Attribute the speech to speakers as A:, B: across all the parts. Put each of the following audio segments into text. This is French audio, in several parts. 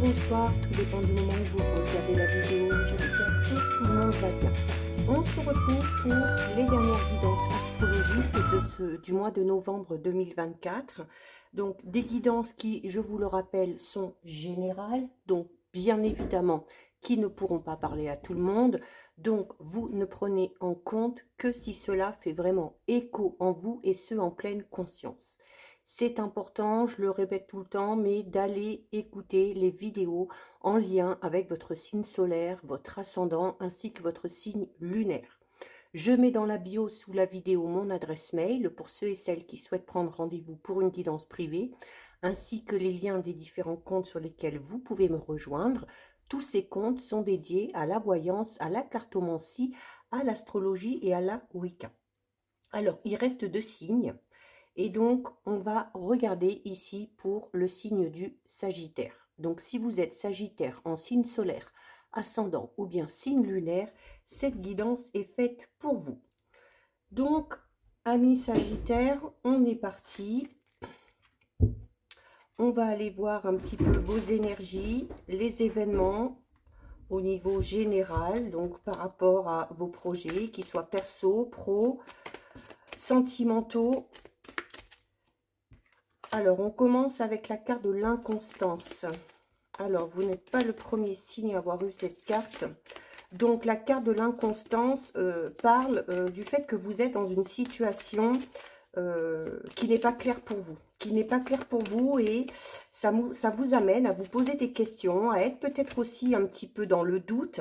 A: bonsoir, tout dépend du moment où vous regardez la vidéo. J'espère que tout le monde va bien. On se retrouve pour les dernières guidances astrologiques du mois de novembre 2024. Donc des guidances qui, je vous le rappelle, sont générales, donc bien évidemment qui ne pourront pas parler à tout le monde. Donc vous ne prenez en compte que si cela fait vraiment écho en vous et ce en pleine conscience. C'est important, je le répète tout le temps, mais d'aller écouter les vidéos en lien avec votre signe solaire, votre ascendant, ainsi que votre signe lunaire. Je mets dans la bio sous la vidéo mon adresse mail pour ceux et celles qui souhaitent prendre rendez-vous pour une guidance privée, ainsi que les liens des différents comptes sur lesquels vous pouvez me rejoindre. Tous ces comptes sont dédiés à la voyance, à la cartomancie, à l'astrologie et à la Wicca. Alors, il reste 2 signes. Et donc, on va regarder ici pour le signe du Sagittaire. Donc, si vous êtes Sagittaire en signe solaire, ascendant ou bien signe lunaire, cette guidance est faite pour vous. Donc, amis Sagittaires, on est parti. On va aller voir un petit peu vos énergies, les événements au niveau général, donc par rapport à vos projets, qu'ils soient perso, pro, sentimentaux. Alors, on commence avec la carte de l'inconstance. Alors, vous n'êtes pas le premier signe à avoir eu cette carte. Donc, la carte de l'inconstance parle du fait que vous êtes dans une situation qui n'est pas claire pour vous. Et ça vous amène à vous poser des questions, à être peut-être aussi un petit peu dans le doute.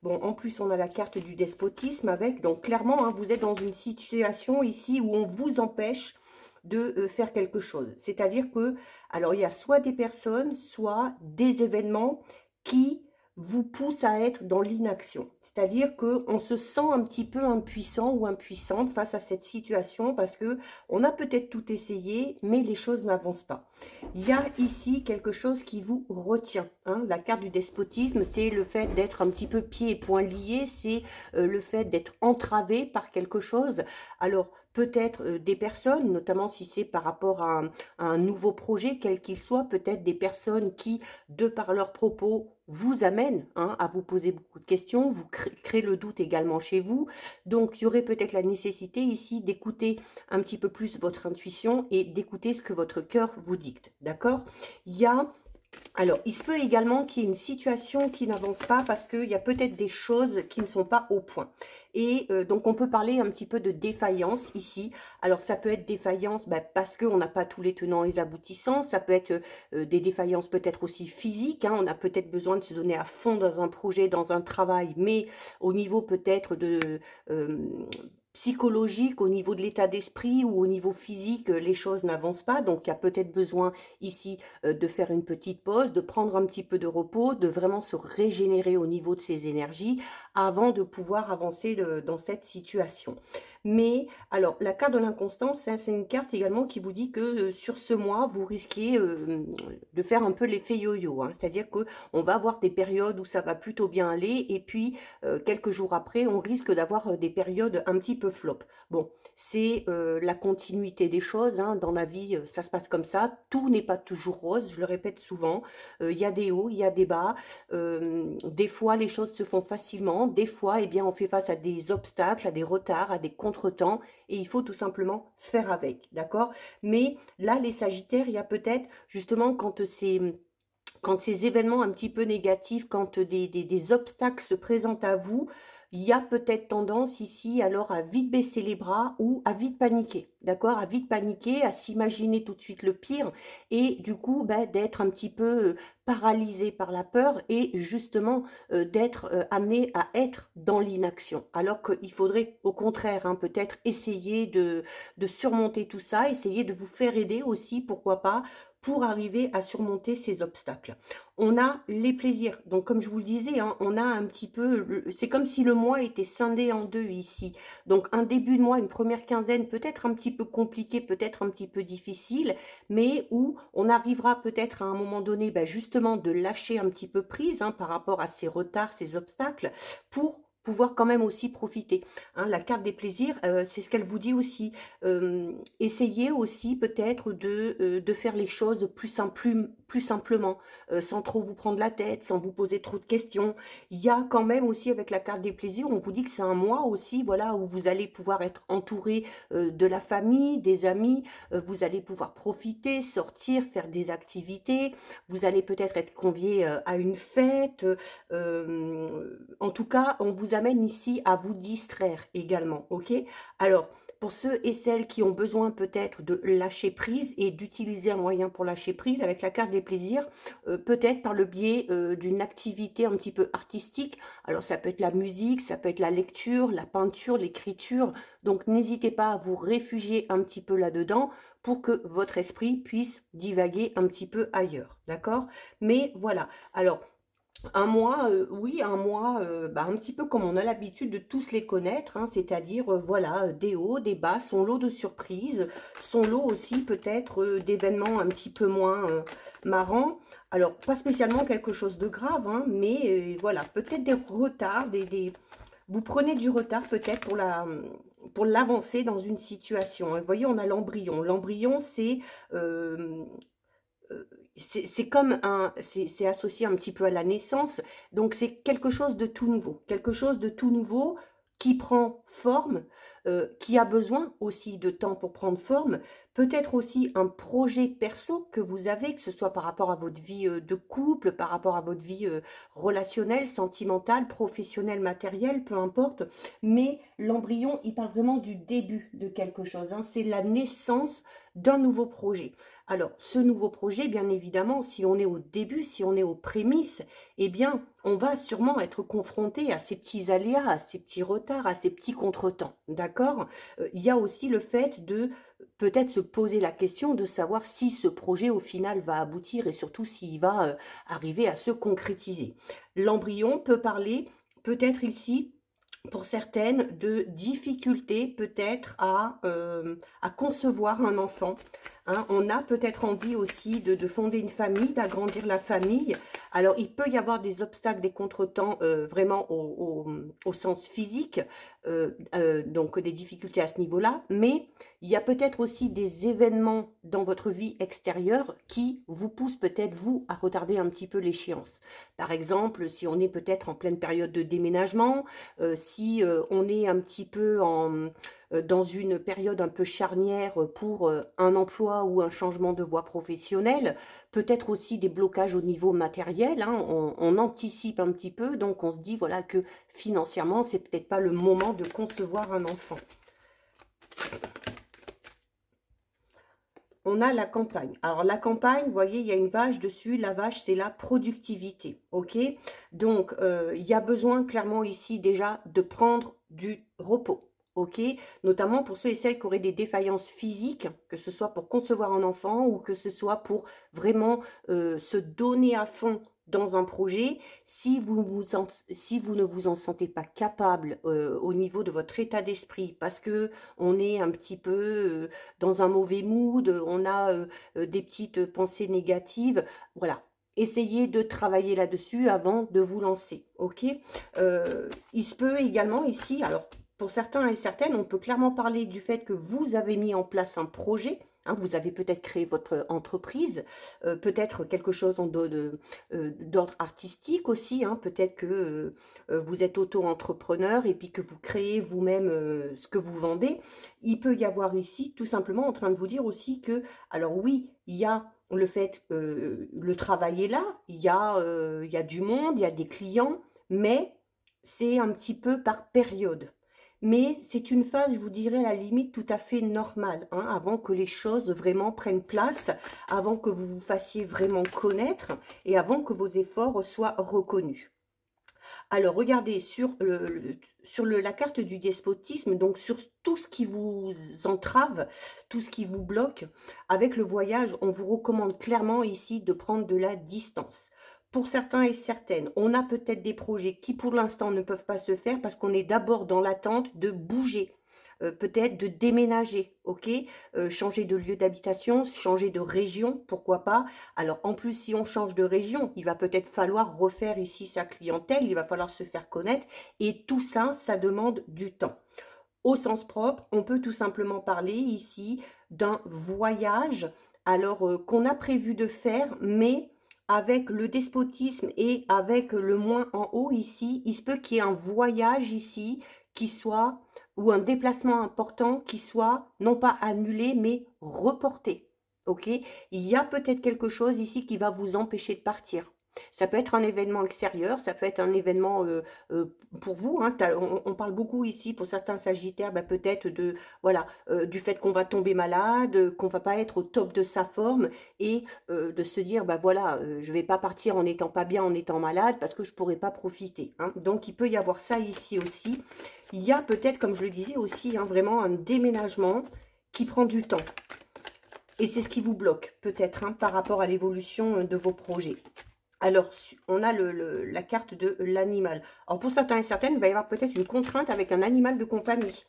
A: Bon, en plus, on a la carte du despotisme avec. Donc, clairement, hein, vous êtes dans une situation ici où on vous empêche de faire quelque chose. C'est-à-dire que, alors il y a soit des personnes, soit des événements qui vous poussent à être dans l'inaction. C'est-à-dire qu'on se sent un petit peu impuissant ou impuissante face à cette situation parce que on a peut-être tout essayé, mais les choses n'avancent pas. Il y a ici quelque chose qui vous retient. Hein. La carte du despotisme, c'est le fait d'être un petit peu pieds et poings liés, c'est le fait d'être entravé par quelque chose. Alors, peut-être des personnes, notamment si c'est par rapport à un nouveau projet, quel qu'il soit, peut-être des personnes qui, de par leurs propos, vous amènent à vous poser beaucoup de questions, vous créez le doute également chez vous. Donc, il y aurait peut-être la nécessité ici d'écouter un petit peu plus votre intuition et d'écouter ce que votre cœur vous dicte, d'accord? Alors, il se peut également qu'il y ait une situation qui n'avance pas parce qu'il y a peut-être des choses qui ne sont pas au point. Et donc, on peut parler un petit peu de défaillance ici. Alors, ça peut être défaillance parce qu'on n'a pas tous les tenants et les aboutissants. Ça peut être des défaillances peut-être aussi physiques. Hein. On a peut-être besoin de se donner à fond dans un projet, dans un travail, mais au niveau peut-être de... psychologique, au niveau de l'état d'esprit ou au niveau physique, les choses n'avancent pas. Donc, il y a peut-être besoin ici de faire une petite pause, de prendre un petit peu de repos, de vraiment se régénérer au niveau de ses énergies avant de pouvoir avancer dans cette situation. Mais, alors, la carte de l'inconstance, hein, c'est une carte également qui vous dit que sur ce mois, vous risquez de faire un peu l'effet yo-yo. Hein, c'est-à-dire qu'on va avoir des périodes où ça va plutôt bien aller et puis quelques jours après, on risque d'avoir des périodes un petit peu flop. Bon, c'est la continuité des choses. Hein, dans la vie, ça se passe comme ça. Tout n'est pas toujours rose, je le répète souvent. Il y a des hauts, il y a des bas. Des fois, les choses se font facilement. Des fois, eh bien, on fait face à des obstacles, à des retards, à des contretemps. Et il faut tout simplement faire avec, d'accord? Mais là, les Sagittaires, il y a peut-être, justement, quand ces événements un petit peu négatifs, quand des obstacles se présentent à vous, il y a peut-être tendance ici alors à vite baisser les bras ou à vite paniquer, d'accord? À vite paniquer, à s'imaginer tout de suite le pire et du coup d'être un petit peu paralysé par la peur et justement d'être amené à être dans l'inaction. Alors qu'il faudrait au contraire peut-être essayer de surmonter tout ça, essayer de vous faire aider aussi, pourquoi pas, pour arriver à surmonter ces obstacles. On a les plaisirs. Donc, comme je vous le disais, on a un petit peu... C'est comme si le mois était scindé en deux ici. Donc, un début de mois, une première quinzaine, peut-être un petit peu compliqué, peut-être un petit peu difficile, mais où on arrivera peut-être à un moment donné, justement, de lâcher un petit peu prise par rapport à ces retards, ces obstacles, pour pouvoir quand même aussi profiter. Hein, la carte des plaisirs, c'est ce qu'elle vous dit aussi. Essayez aussi peut-être de faire les choses plus simplement, sans trop vous prendre la tête, sans vous poser trop de questions. Il y a quand même aussi avec la carte des plaisirs, on vous dit que c'est un mois aussi, voilà, où vous allez pouvoir être entouré de la famille, des amis, vous allez pouvoir profiter, sortir, faire des activités, vous allez peut-être être convié à une fête. En tout cas, on vous amène ici à vous distraire également, ok? Alors, pour ceux et celles qui ont besoin peut-être de lâcher prise et d'utiliser un moyen pour lâcher prise avec la carte des plaisirs, peut-être par le biais d'une activité un petit peu artistique. Alors ça peut être la musique, ça peut être la lecture, la peinture, l'écriture. Donc n'hésitez pas à vous réfugier un petit peu là-dedans pour que votre esprit puisse divaguer un petit peu ailleurs, d'accord? Mais voilà, alors un mois, oui, un mois, un petit peu comme on a l'habitude de tous les connaître, hein, c'est-à-dire, voilà, des hauts, des bas, son lot de surprises, son lot aussi peut-être d'événements un petit peu moins marrants. Alors, pas spécialement quelque chose de grave, hein, mais voilà, peut-être des retards, vous prenez du retard peut-être pour l'avancer dans une situation. Vous voyez, on a l'embryon. L'embryon, c'est comme c'est associé un petit peu à la naissance, donc c'est quelque chose de tout nouveau, qui prend forme, qui a besoin aussi de temps pour prendre forme, peut-être aussi un projet perso que vous avez, que ce soit par rapport à votre vie de couple, par rapport à votre vie relationnelle, sentimentale, professionnelle, matérielle, peu importe, mais l'embryon, il parle vraiment du début de quelque chose, hein, c'est la naissance d'un nouveau projet. Alors, ce nouveau projet, bien évidemment, si on est au début, si on est aux prémices, eh bien, on va sûrement être confronté à ces petits aléas, à ces petits retards, à ces petits contretemps, d'accord? Il y a aussi le fait de peut-être se poser la question de savoir si ce projet, au final, va aboutir et surtout s'il va arriver à se concrétiser. L'embryon peut parler, peut-être ici, pour certaines, de difficultés peut-être à concevoir un enfant. Hein, on a peut-être envie aussi de fonder une famille, d'agrandir la famille. Alors, il peut y avoir des obstacles, des contretemps vraiment au sens physique, donc des difficultés à ce niveau-là, mais il y a peut-être aussi des événements dans votre vie extérieure qui vous poussent peut-être, vous, à retarder un petit peu l'échéance. Par exemple, si on est peut-être en pleine période de déménagement, si on est un petit peu dans une période un peu charnière pour un emploi ou un changement de voie professionnelle, peut-être aussi des blocages au niveau matériel, hein, on anticipe un petit peu, donc on se dit voilà que financièrement, c'est peut-être pas le moment de concevoir un enfant. On a la campagne. Alors, la campagne, vous voyez, il y a une vache dessus. La vache, c'est la productivité, ok? Donc, il y a besoin, clairement, ici, déjà, de prendre du repos, ok? Notamment pour ceux et celles qui auraient des défaillances physiques, que ce soit pour concevoir un enfant ou que ce soit pour vraiment se donner à fond dans un projet. Si vous ne vous en sentez pas capable au niveau de votre état d'esprit, parce que on est un petit peu dans un mauvais mood, on a des petites pensées négatives, voilà. Essayez de travailler là-dessus avant de vous lancer, ok? Il se peut également ici, alors pour certains et certaines, on peut clairement parler du fait que vous avez mis en place un projet. Hein, vous avez peut-être créé votre entreprise, peut-être quelque chose d'ordre artistique aussi. Hein, peut-être que vous êtes auto-entrepreneur et puis que vous créez vous-même ce que vous vendez. Il peut y avoir ici tout simplement en train de vous dire aussi que, alors oui, il y a le fait que le travail est là, il y a du monde, il y a des clients, mais c'est un petit peu par période. Mais c'est une phase, je vous dirais, à la limite tout à fait normale, hein, avant que les choses vraiment prennent place, avant que vous vous fassiez vraiment connaître et avant que vos efforts soient reconnus. Alors, regardez sur la carte du despotisme, donc sur tout ce qui vous entrave, tout ce qui vous bloque, avec le voyage, on vous recommande clairement ici de prendre de la distance. Pour certains et certaines, on a peut-être des projets qui pour l'instant ne peuvent pas se faire parce qu'on est d'abord dans l'attente de bouger. peut-être de déménager, ok, changer de lieu d'habitation, changer de région, pourquoi pas. Alors en plus, si on change de région, il va peut-être falloir refaire ici sa clientèle, il va falloir se faire connaître, et tout ça, ça demande du temps. Au sens propre, on peut tout simplement parler ici d'un voyage, alors qu'on a prévu de faire, mais avec le despotisme et avec le moins en haut ici, il se peut qu'il y ait un voyage ici qui soit, ou un déplacement important qui soit, non pas annulé, mais reporté. Ok? Il y a peut-être quelque chose ici qui va vous empêcher de partir. Ça peut être un événement extérieur, ça peut être un événement pour vous. Hein, on parle beaucoup ici, pour certains sagittaires, bah, peut-être de voilà du fait qu'on va tomber malade, qu'on va pas être au top de sa forme et de se dire, bah voilà, je vais pas partir en étant pas bien, en étant malade, parce que je pourrais pas profiter. Hein. Donc, il peut y avoir ça ici aussi. Il y a peut-être, comme je le disais aussi, hein, vraiment un déménagement qui prend du temps. Et c'est ce qui vous bloque, peut-être, hein, par rapport à l'évolution de vos projets. Alors, on a la carte de l'animal. Alors, pour certains et certaines, il va y avoir peut-être une contrainte avec un animal de compagnie.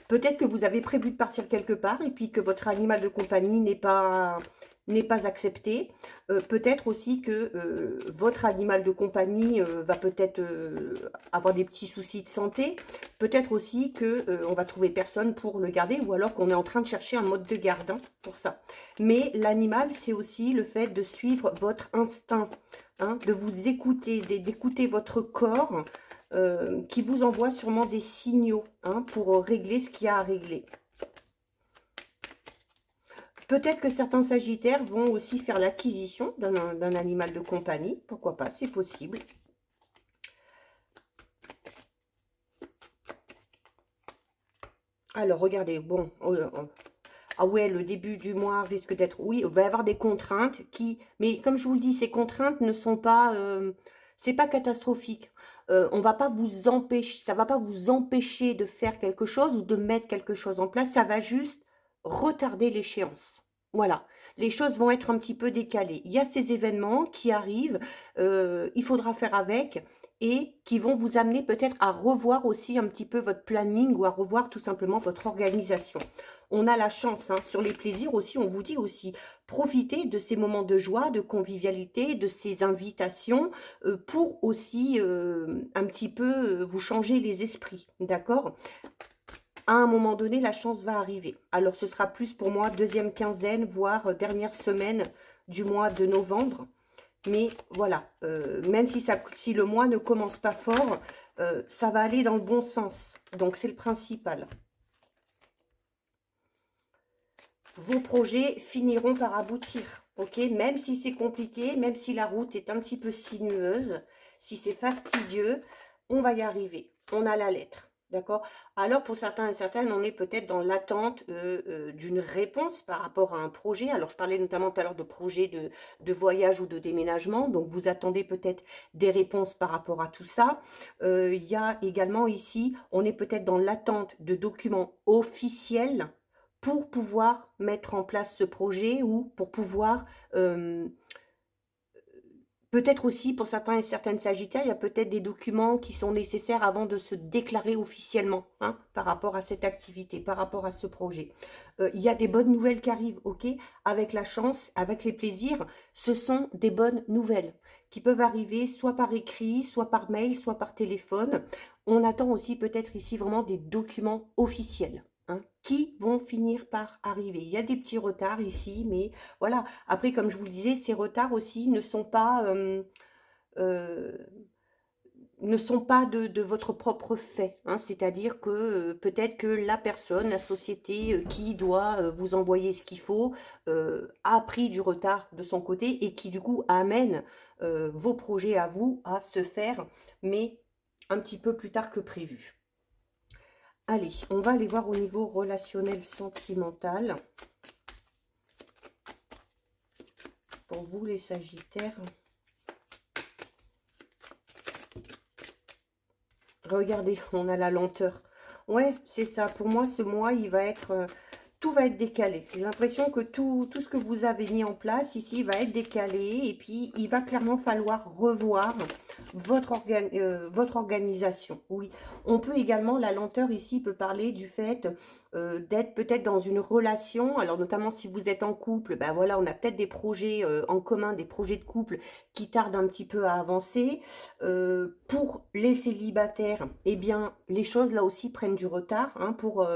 A: Peut-être que vous avez prévu de partir quelque part et puis que votre animal de compagnie n'est pas accepté. Peut-être aussi que votre animal de compagnie va peut-être avoir des petits soucis de santé. Peut-être aussi que on va trouver personne pour le garder ou alors qu'on est en train de chercher un mode de garde hein, pour ça. Mais l'animal, c'est aussi le fait de suivre votre instinct. Hein, de vous écouter, d'écouter votre corps qui vous envoie sûrement des signaux hein, pour régler ce qu'il y a à régler. Peut-être que certains sagittaires vont aussi faire l'acquisition d'un animal de compagnie. Pourquoi pas, c'est possible. Alors, regardez, bon... ah ouais, le début du mois risque d'être... Oui, il va y avoir des contraintes qui... Mais comme je vous le dis, ces contraintes ne sont pas... c'est pas catastrophique. On va pas vous empêcher... Ça va pas vous empêcher de faire quelque chose ou de mettre quelque chose en place. Ça va juste retarder l'échéance. Voilà. Les choses vont être un petit peu décalées. Il y a ces événements qui arrivent. Il faudra faire avec et qui vont vous amener peut-être à revoir aussi un petit peu votre planning ou à revoir tout simplement votre organisation. On a la chance, hein, sur les plaisirs aussi, on vous dit aussi, profitez de ces moments de joie, de convivialité, de ces invitations pour aussi un petit peu vous changer les esprits, d'accord ? À un moment donné, la chance va arriver. Alors, ce sera plus pour moi deuxième quinzaine, voire dernière semaine du mois de novembre. Mais voilà, même si le mois ne commence pas fort, ça va aller dans le bon sens. Donc, c'est le principal. Vos projets finiront par aboutir, ok? Même si c'est compliqué, même si la route est un petit peu sinueuse, si c'est fastidieux, on va y arriver. On a la lettre, d'accord? Alors, pour certains et certaines, on est peut-être dans l'attente d'une réponse par rapport à un projet. Alors, je parlais notamment tout à l'heure de projet de voyage ou de déménagement. Donc, vous attendez peut-être des réponses par rapport à tout ça. Il y a également ici, on est peut-être dans l'attente de documents officiels pour pouvoir mettre en place ce projet ou pour pouvoir, peut-être aussi pour certains et certaines sagittaires, il y a peut-être des documents qui sont nécessaires avant de se déclarer officiellement hein, par rapport à cette activité, par rapport à ce projet. Il y a des bonnes nouvelles qui arrivent, ok? Avec la chance, avec les plaisirs, ce sont des bonnes nouvelles qui peuvent arriver soit par écrit, soit par mail, soit par téléphone. On attend aussi peut-être ici vraiment des documents officiels. Hein, qui vont finir par arriver. Il y a des petits retards ici, mais voilà. Après, comme je vous le disais, ces retards aussi ne sont pas de votre propre fait. Hein, c'est-à-dire que peut-être que la personne, la société qui doit vous envoyer ce qu'il faut, a pris du retard de son côté et qui du coup amène vos projets à vous à se faire, mais un petit peu plus tard que prévu. Allez, on va aller voir au niveau relationnel sentimental. Pour vous, les Sagittaires. Regardez, on a la lenteur. Ouais, c'est ça. Pour moi, ce mois, il va être... tout va être décalé. J'ai l'impression que tout ce que vous avez mis en place ici va être décalé. Et puis, il va clairement falloir revoir votre organisation. Oui, on peut également, la lenteur ici peut parler du fait d'être peut-être dans une relation, alors notamment si vous êtes en couple, ben voilà, on a peut-être des projets en commun, des projets de couple qui tardent un petit peu à avancer. Pour les célibataires, eh bien, les choses là aussi prennent du retard hein, pour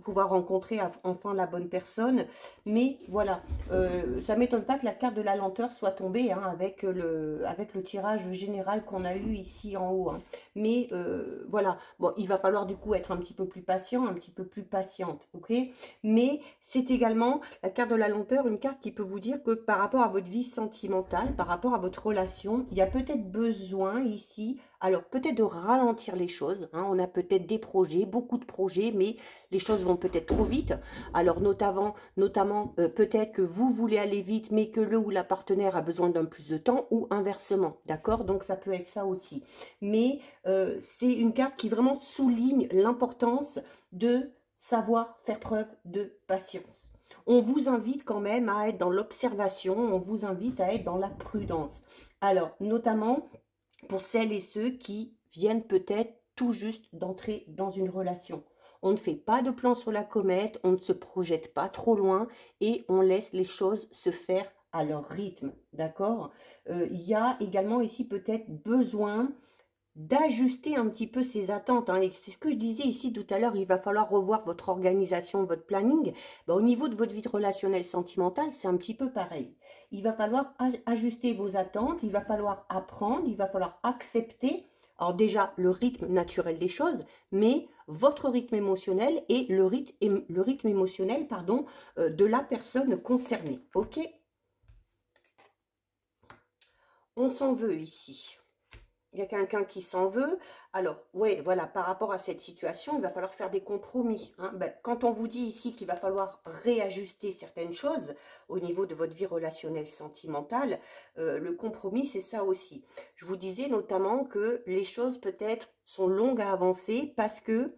A: pouvoir rencontrer enfin la bonne personne. Mais voilà, ça ne m'étonne pas que la carte de la lenteur soit tombée hein, avec le tirage général qu'on a eu ici en haut. Hein. Mais voilà, bon, il va falloir du coup être un petit peu plus patient, un petit peu plus patiente, ok? Mais c'est également la carte de la lenteur, une carte qui peut vous dire que par rapport à votre vie sentimentale, par rapport à votre relation, il y a peut-être besoin ici, alors peut-être de ralentir les choses, hein, on a peut-être des projets, beaucoup de projets, mais les choses vont peut-être trop vite, alors notamment peut-être que vous voulez aller vite, mais que le ou la partenaire a besoin d'un plus de temps, ou inversement, d'accord? Donc ça peut être ça aussi, mais c'est une carte qui vraiment souligne l'importance de savoir faire preuve de patience. On vous invite quand même à être dans l'observation, on vous invite à être dans la prudence. Alors, notamment pour celles et ceux qui viennent peut-être tout juste d'entrer dans une relation. On ne fait pas de plan sur la comète, on ne se projette pas trop loin et on laisse les choses se faire à leur rythme, d'accord? Il y a également ici peut-être besoin d'ajuster un petit peu ses attentes. Hein. C'est ce que je disais ici tout à l'heure, il va falloir revoir votre organisation, votre planning. Ben, au niveau de votre vie relationnelle sentimentale, c'est un petit peu pareil. Il va falloir ajuster vos attentes, il va falloir apprendre, il va falloir accepter, alors déjà le rythme naturel des choses, mais votre rythme émotionnel et le rythme émotionnel pardon, de la personne concernée. Ok? On s'en veut ici. Il y a quelqu'un qui s'en veut. Alors, oui, voilà, par rapport à cette situation, il va falloir faire des compromis. Hein. Ben, quand on vous dit ici qu'il va falloir réajuster certaines choses au niveau de votre vie relationnelle sentimentale, le compromis, c'est ça aussi. Je vous disais notamment que les choses peut-être sont longues à avancer parce que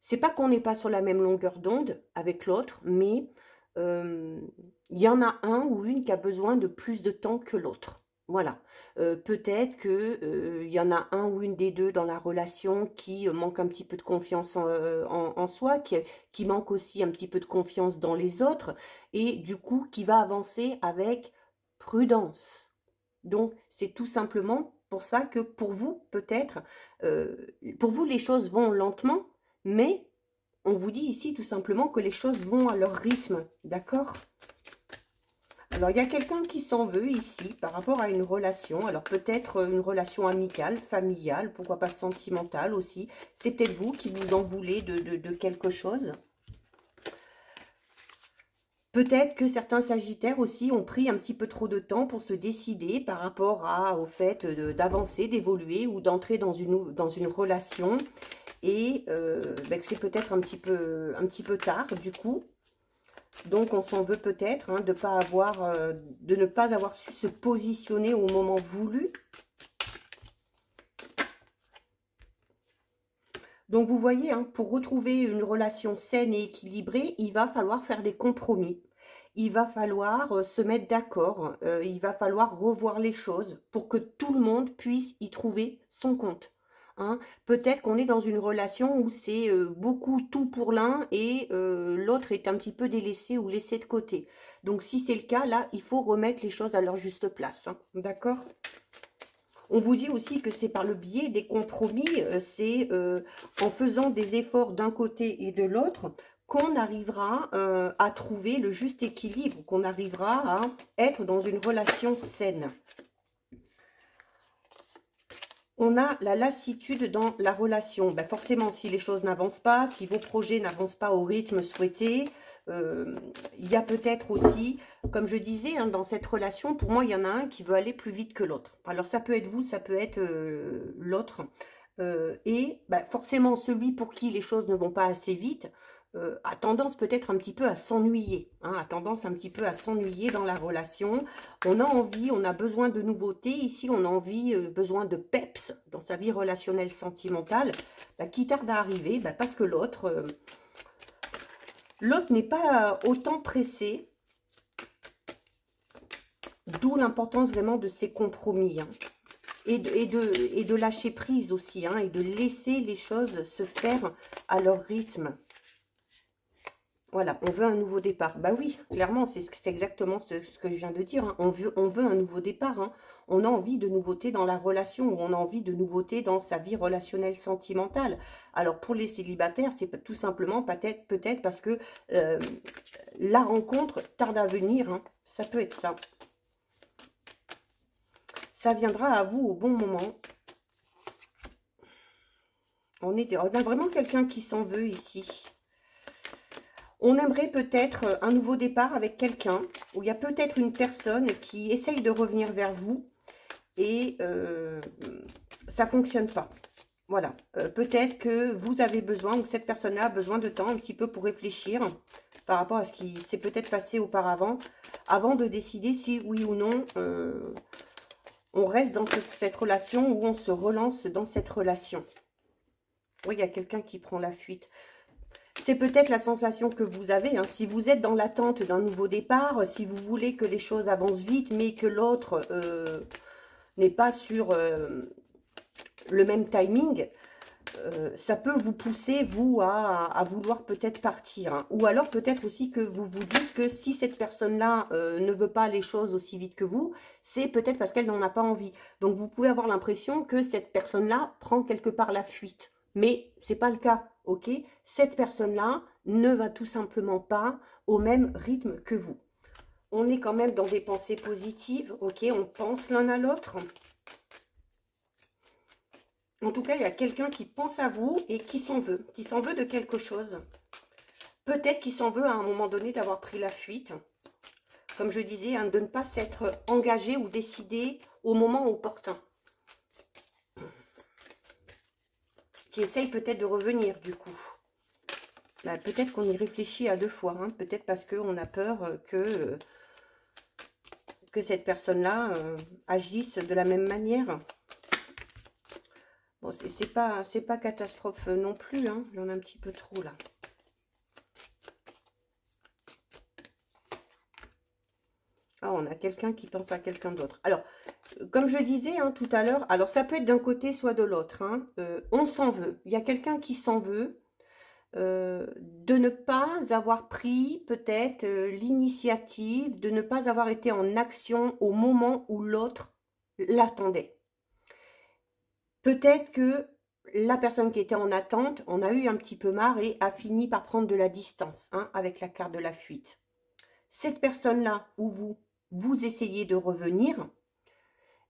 A: c'est pas qu'on n'est pas sur la même longueur d'onde avec l'autre, mais il y en a un ou une qui a besoin de plus de temps que l'autre. Voilà. Peut-être que y en a un ou une des deux dans la relation qui manque un petit peu de confiance en soi, qui manque aussi un petit peu de confiance dans les autres, et du coup qui va avancer avec prudence. Donc c'est tout simplement pour ça que pour vous, peut-être, pour vous les choses vont lentement, mais on vous dit ici tout simplement que les choses vont à leur rythme, d'accord ? Alors, il y a quelqu'un qui s'en veut ici par rapport à une relation. Alors, peut-être une relation amicale, familiale, pourquoi pas sentimentale aussi. C'est peut-être vous qui vous en voulez de quelque chose. Peut-être que certains sagittaires aussi ont pris un petit peu trop de temps pour se décider par rapport au fait d'avancer, d'évoluer ou d'entrer dans une relation. Et que c'est peut-être un petit peu tard du coup. Donc, on s'en veut peut-être hein, de ne pas avoir su se positionner au moment voulu. Donc, vous voyez, hein, pour retrouver une relation saine et équilibrée, il va falloir faire des compromis. Il va falloir se mettre d'accord. Il va falloir revoir les choses pour que tout le monde puisse y trouver son compte. Hein. Peut-être qu'on est dans une relation où c'est beaucoup tout pour l'un et l'autre est un petit peu délaissé ou laissé de côté. Donc si c'est le cas, là, il faut remettre les choses à leur juste place. Hein. D'accord ? On vous dit aussi que c'est par le biais des compromis, c'est en faisant des efforts d'un côté et de l'autre qu'on arrivera à trouver le juste équilibre, qu'on arrivera à être dans une relation saine. On a la lassitude dans la relation. Ben forcément, si les choses n'avancent pas, si vos projets n'avancent pas au rythme souhaité, il y a peut-être aussi, comme je disais, hein, dans cette relation, pour moi, il y en a un qui veut aller plus vite que l'autre. Alors, ça peut être vous, ça peut être l'autre. Et ben, forcément, celui pour qui les choses ne vont pas assez vite, a tendance peut-être un petit peu à s'ennuyer, hein, a tendance un petit peu à s'ennuyer dans la relation. On a envie, on a besoin de nouveautés. Ici, on a envie, besoin de peps dans sa vie relationnelle sentimentale, bah, qui tarde à arriver, bah, parce que l'autre n'est pas autant pressé. D'où l'importance vraiment de ces compromis. Hein. Et de lâcher prise aussi, hein, et de laisser les choses se faire à leur rythme. Voilà, on veut un nouveau départ. Bah oui, clairement, c'est exactement ce que je viens de dire, hein. On veut un nouveau départ, hein. On a envie de nouveautés dans la relation, ou on a envie de nouveautés dans sa vie relationnelle sentimentale. Alors, pour les célibataires, c'est tout simplement peut-être parce que la rencontre tarde à venir, hein. Ça peut être ça. Ça viendra à vous au bon moment. On a vraiment quelqu'un qui s'en veut ici. On aimerait peut-être un nouveau départ avec quelqu'un, où il y a peut-être une personne qui essaye de revenir vers vous et ça ne fonctionne pas. Voilà, peut-être que vous avez besoin, ou cette personne-là a besoin de temps un petit peu pour réfléchir par rapport à ce qui s'est peut-être passé auparavant, avant de décider si oui ou non on reste dans cette relation ou on se relance dans cette relation. Oui, il y a quelqu'un qui prend la fuite. C'est peut-être la sensation que vous avez, hein. Si vous êtes dans l'attente d'un nouveau départ, si vous voulez que les choses avancent vite, mais que l'autre n'est pas sur le même timing, ça peut vous pousser, vous, à vouloir peut-être partir, hein. Ou alors peut-être aussi que vous vous dites que si cette personne-là ne veut pas les choses aussi vite que vous, c'est peut-être parce qu'elle n'en a pas envie. Donc vous pouvez avoir l'impression que cette personne-là prend quelque part la fuite. Mais c'est pas le cas, ok? Cette personne-là ne va tout simplement pas au même rythme que vous. On est quand même dans des pensées positives, ok? On pense l'un à l'autre. En tout cas, il y a quelqu'un qui pense à vous et qui s'en veut de quelque chose. Peut-être qu'il s'en veut à un moment donné d'avoir pris la fuite. Comme je disais, hein, de ne pas s'être engagé ou décidé au moment opportun. Qui essaye peut-être de revenir du coup. Bah, peut-être qu'on y réfléchit à deux fois, hein. Peut-être parce qu'on a peur que cette personne-là agisse de la même manière. Bon, c'est pas catastrophe non plus, hein. J'en ai un petit peu trop là. Ah, on a quelqu'un qui pense à quelqu'un d'autre. Alors, comme je disais hein, tout à l'heure, alors ça peut être d'un côté soit de l'autre, hein. On s'en veut. Il y a quelqu'un qui s'en veut de ne pas avoir pris peut-être l'initiative, de ne pas avoir été en action au moment où l'autre l'attendait. Peut-être que la personne qui était en attente en a eu un petit peu marre et a fini par prendre de la distance hein, avec la carte de la fuite. Cette personne-là, où vous essayez de revenir,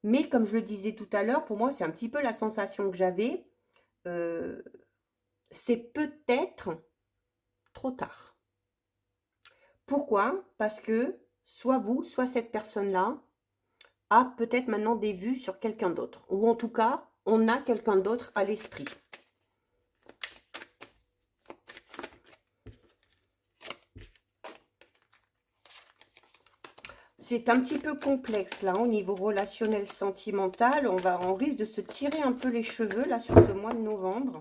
A: mais comme je le disais tout à l'heure, pour moi, c'est un petit peu la sensation que j'avais. C'est peut-être trop tard. Pourquoi? Parce que soit vous, soit cette personne-là a peut-être maintenant des vues sur quelqu'un d'autre. Ou en tout cas, on a quelqu'un d'autre à l'esprit. C'est un petit peu complexe là, au niveau relationnel sentimental. On risque de se tirer un peu les cheveux là sur ce mois de novembre.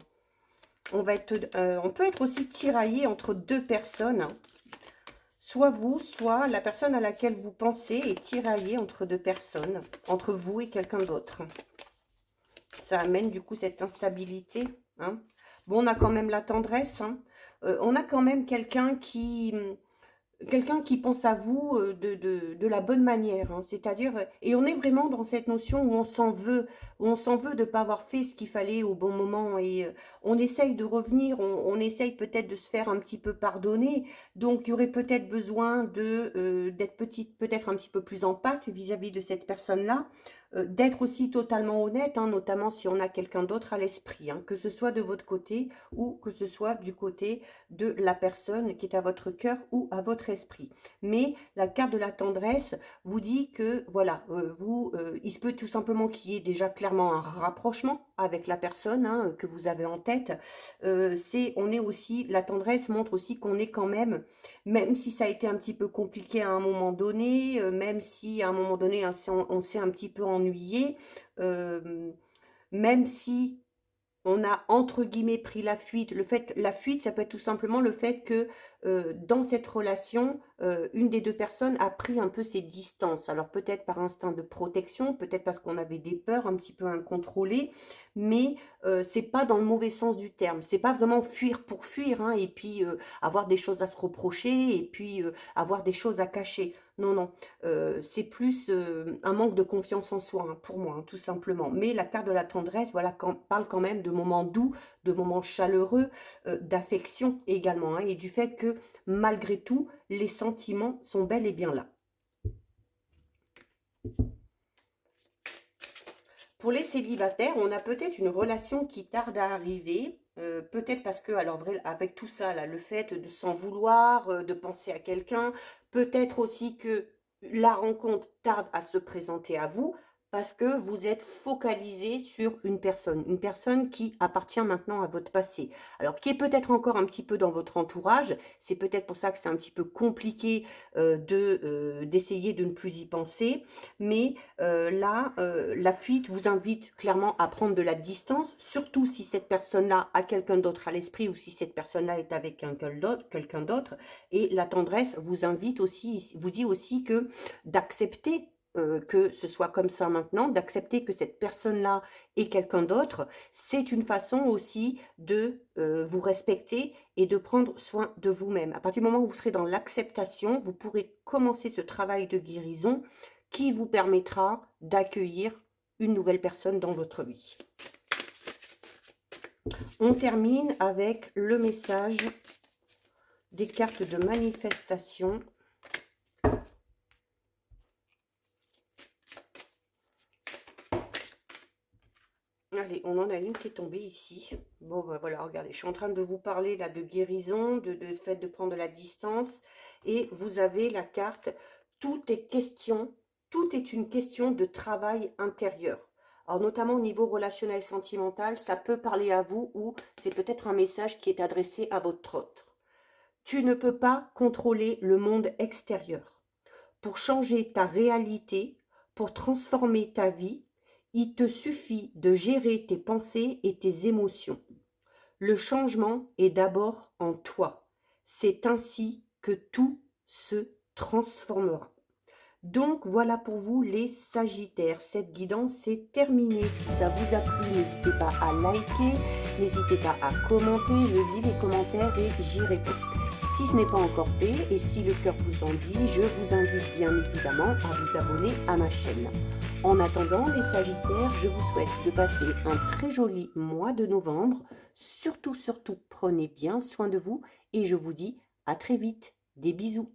A: On peut être aussi tiraillé entre deux personnes. Soit vous, soit la personne à laquelle vous pensez est tiraillée entre deux personnes, entre vous et quelqu'un d'autre. Ça amène du coup cette instabilité. Hein. Bon, on a quand même la tendresse. Hein. On a quand même quelqu'un qui pense à vous de la bonne manière, hein. C'est-à-dire, et on est vraiment dans cette notion où on s'en veut de ne pas avoir fait ce qu'il fallait au bon moment, et on essaye de revenir, on essaye peut-être de se faire un petit peu pardonner, donc il y aurait peut-être besoin d'être peut-être un petit peu plus en pâte vis-à-vis de cette personne-là, d'être aussi totalement honnête, hein, notamment si on a quelqu'un d'autre à l'esprit, hein, que ce soit de votre côté ou que ce soit du côté de la personne qui est à votre cœur ou à votre esprit. Mais la carte de la tendresse vous dit que, voilà, il se peut tout simplement qu'il y ait déjà clairement un rapprochement avec la personne hein, que vous avez en tête. La tendresse montre aussi qu'on est quand même si ça a été un petit peu compliqué à un moment donné, même si à un moment donné on s'est un petit peu ennuyé, même si on a entre guillemets pris la fuite. La fuite, ça peut être tout simplement le fait que dans cette relation, une des deux personnes a pris un peu ses distances. Alors peut-être par instinct de protection, peut-être parce qu'on avait des peurs un petit peu incontrôlées, mais c'est pas dans le mauvais sens du terme. C'est pas vraiment fuir pour fuir, hein, et puis avoir des choses à se reprocher, et puis avoir des choses à cacher. Non, non, c'est plus un manque de confiance en soi, hein, pour moi, hein, tout simplement. Mais la carte de la tendresse, voilà, parle quand même de moments doux, de moments chaleureux, d'affection également, hein, et du fait que malgré tout, les sentiments sont bel et bien là. Pour les célibataires, on a peut-être une relation qui tarde à arriver, peut-être parce que, alors avec tout ça, là, le fait de s'en vouloir, de penser à quelqu'un, peut-être aussi que la rencontre tarde à se présenter à vous, parce que vous êtes focalisé sur une personne qui appartient maintenant à votre passé. Alors, qui est peut-être encore un petit peu dans votre entourage, c'est peut-être pour ça que c'est un petit peu compliqué d'essayer de ne plus y penser, mais là, la fuite vous invite clairement à prendre de la distance, surtout si cette personne-là a quelqu'un d'autre à l'esprit ou si cette personne-là est avec quelqu'un d'autre. Et la tendresse vous invite aussi, vous dit aussi que d'accepter que ce soit comme ça maintenant, d'accepter que cette personne-là est quelqu'un d'autre, c'est une façon aussi de vous respecter et de prendre soin de vous-même. À partir du moment où vous serez dans l'acceptation, vous pourrez commencer ce travail de guérison qui vous permettra d'accueillir une nouvelle personne dans votre vie. On termine avec le message des cartes de manifestation. Allez, on en a une qui est tombée ici. Bon, ben voilà, regardez, je suis en train de vous parler là de guérison, de fait de prendre de la distance. Et vous avez la carte, tout est une question de travail intérieur. Alors, notamment au niveau relationnel sentimental, ça peut parler à vous ou c'est peut-être un message qui est adressé à votre autre. Tu ne peux pas contrôler le monde extérieur. Pour changer ta réalité, pour transformer ta vie, il te suffit de gérer tes pensées et tes émotions. Le changement est d'abord en toi. C'est ainsi que tout se transformera. Donc voilà pour vous les Sagittaires. Cette guidance est terminée. Si ça vous a plu, n'hésitez pas à liker, n'hésitez pas à commenter. Je lis les commentaires et j'y réponds. Si ce n'est pas encore fait et si le cœur vous en dit, je vous invite bien évidemment à vous abonner à ma chaîne. En attendant les Sagittaires, je vous souhaite de passer un très joli mois de novembre. Surtout, prenez bien soin de vous et je vous dis à très vite. Des bisous.